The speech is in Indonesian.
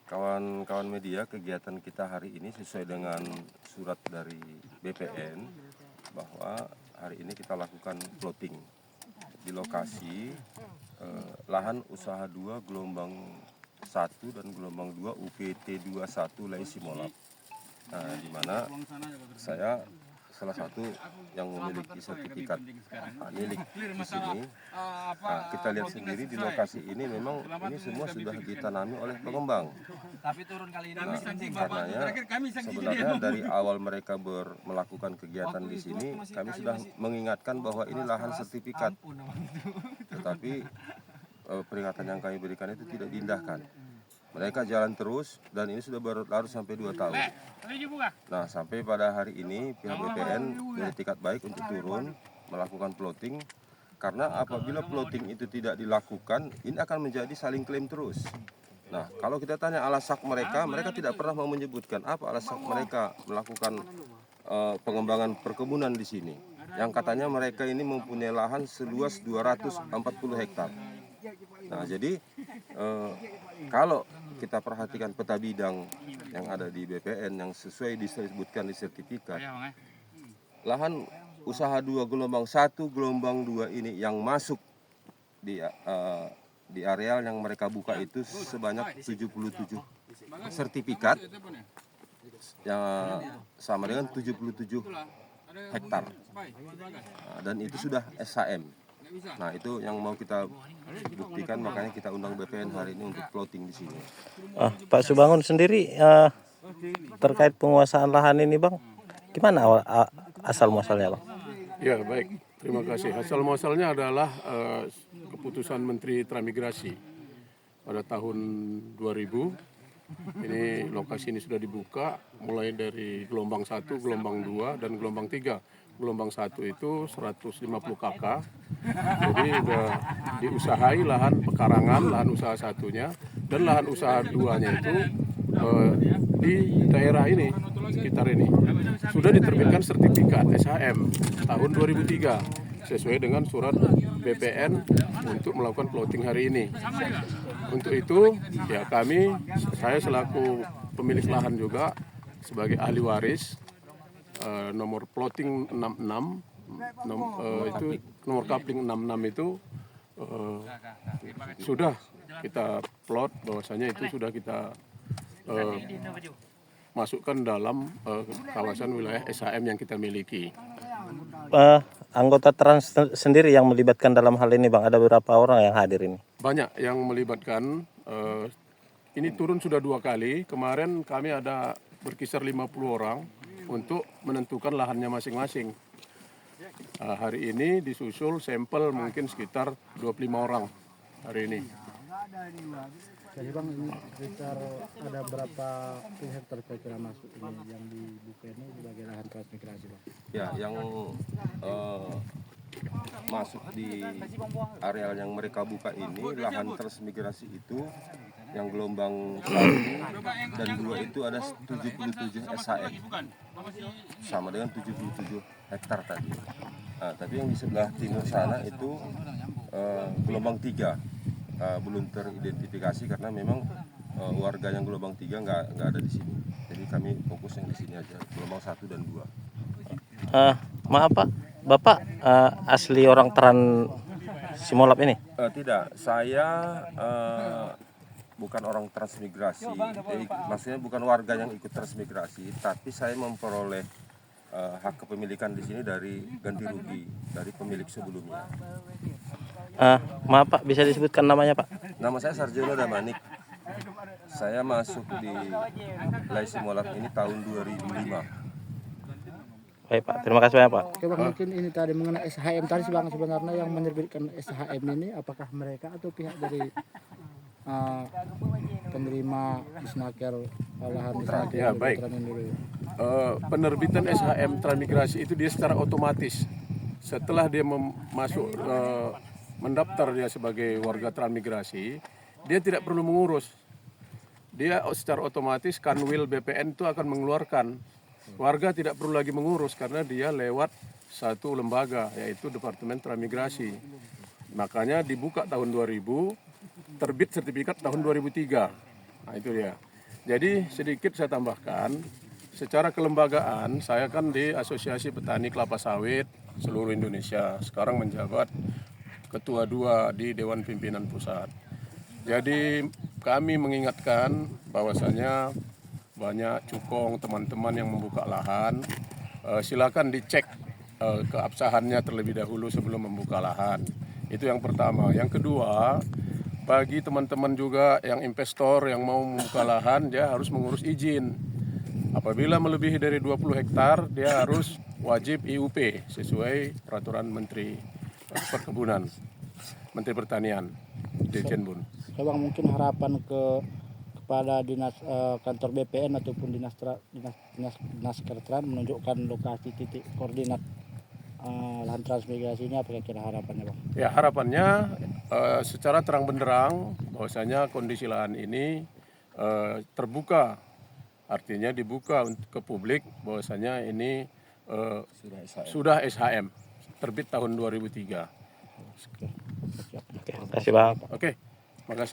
kawan-kawan media, kegiatan kita hari ini sesuai dengan surat dari BPN bahwa hari ini kita lakukan plotting di lokasi lahan usaha 2 gelombang 1 dan gelombang 2 UPT 21 Lai Simolab. Nah, di mana saya salah satu yang memiliki sertifikat milik di sini. Nah, kita lihat sendiri di lokasi ini memang ini semua sudah ditanami oleh pengembang. Nah, karenanya sebenarnya dari awal mereka melakukan kegiatan di sini, kami sudah mengingatkan bahwa ini lahan sertifikat. Tetapi peringatan yang kami berikan itu tidak diindahkan. Mereka jalan terus dan ini sudah berlarut sampai 2 tahun. Nah, sampai pada hari ini pihak BPN beretikat baik untuk turun melakukan plotting, karena apabila plotting itu tidak dilakukan, ini akan menjadi saling klaim terus. Nah, kalau kita tanya alasan mereka tidak pernah mau menyebutkan apa alasan mereka melakukan pengembangan perkebunan di sini. Yang katanya mereka ini mempunyai lahan seluas 240 hektar. Nah, jadi kalau kita perhatikan peta bidang yang ada di BPN yang sesuai disebutkan di sertifikat, lahan usaha 2 gelombang 1, gelombang 2 ini yang masuk di areal yang mereka buka itu sebanyak 77 sertifikat yang sama dengan 77 hektar. Nah, dan itu sudah SHM. Nah, itu yang mau kita buktikan, makanya kita undang BPN hari ini untuk plotting di sini. Pak Subangun sendiri terkait penguasaan lahan ini, Bang, gimana asal muasalnya, Bang? Ya, baik. Terima kasih. Asal muasalnya adalah keputusan Menteri Transmigrasi pada tahun 2000. Ini lokasi ini sudah dibuka mulai dari gelombang 1, gelombang 2, dan gelombang 3. Gelombang 1 itu 150 KK. Jadi sudah diusahai lahan pekarangan, lahan usaha satunya, dan lahan usaha 2-nya itu di daerah ini, sekitar ini. Sudah diterbitkan sertifikat SHM tahun 2003 sesuai dengan surat BPN untuk melakukan plotting hari ini. Untuk itu, ya saya selaku pemilik lahan juga sebagai ahli waris, nomor plotting 66, itu nomor kapling 66 itu sudah kita plot bahwasanya itu sudah kita masukkan dalam kawasan wilayah SHM yang kita miliki. Anggota Trans sendiri yang melibatkan dalam hal ini, Bang, ada berapa orang yang hadir ini? Banyak yang melibatkan. Ini turun sudah 2 kali. Kemarin kami ada berkisar 50 orang untuk menentukan lahannya masing-masing. Hari ini disusul sampel mungkin sekitar 25 orang hari ini. Jadi Bang, ini sekitar ada berapa pihak terkira masuk ini yang dibuka ini sebagai lahan transmigrasi, Bang? Ya, yang masuk di areal yang mereka buka ini, lahan transmigrasi itu yang gelombang 1 dan 2 itu ada 77 SHM sama dengan 77 hektar tadi. Nah, tapi yang di sebelah timur sana itu gelombang 3 belum teridentifikasi karena memang warga yang gelombang 3 nggak ada di sini. Jadi kami fokus yang di sini aja, gelombang 1 dan 2. Maaf Pak, Bapak asli orang Trans Simolab ini? Tidak, saya bukan orang transmigrasi, maksudnya bukan warga yang ikut transmigrasi, tapi saya memperoleh hak kepemilikan di sini dari ganti rugi dari pemilik sebelumnya. Maaf Pak, bisa disebutkan namanya Pak? Nama saya Sarjono Damanik. Saya masuk di Lai Simolab ini tahun 2005. Baik Pak, terima kasih banyak Pak. Oke Bang, mungkin ini tadi mengenai SHM tadi Bang, sebenarnya yang menerbitkan SHM ini apakah mereka atau pihak dari penerima disnaker lahan disnaker? Ya, baik. Penerbitan SHM transmigrasi itu dia secara otomatis. Setelah dia masuk mendaftar dia sebagai warga transmigrasi, dia tidak perlu mengurus. Dia secara otomatis Kanwil BPN itu akan mengeluarkan. Warga tidak perlu lagi mengurus karena dia lewat satu lembaga, yaitu Departemen Transmigrasi. Makanya dibuka tahun 2000, terbit sertifikat tahun 2003. Nah itu dia. Jadi sedikit saya tambahkan, secara kelembagaan saya kan di Asosiasi Petani Kelapa Sawit seluruh Indonesia. Sekarang menjabat Ketua 2 di Dewan Pimpinan Pusat. Jadi kami mengingatkan bahwasanya banyak cukong teman-teman yang membuka lahan, silakan dicek keabsahannya terlebih dahulu sebelum membuka lahan. Itu yang pertama. Yang kedua, bagi teman-teman juga yang investor yang mau membuka lahan, dia harus mengurus izin. Apabila melebihi dari 20 hektar, dia harus wajib IUP sesuai peraturan Menteri Perkebunan, Menteri Pertanian, Dirjen Bun. Bang, mungkin harapan kepada kantor BPN ataupun dinas Kedokteran menunjukkan lokasi titik koordinat lahan transmigrasi ini, apa kira harapannya, Bang? Ya, harapannya secara terang benderang bahwasanya kondisi lahan ini terbuka, artinya dibuka ke publik bahwasanya ini sudah SHM terbit tahun 2003. Oke, terima kasih Bang. Oke.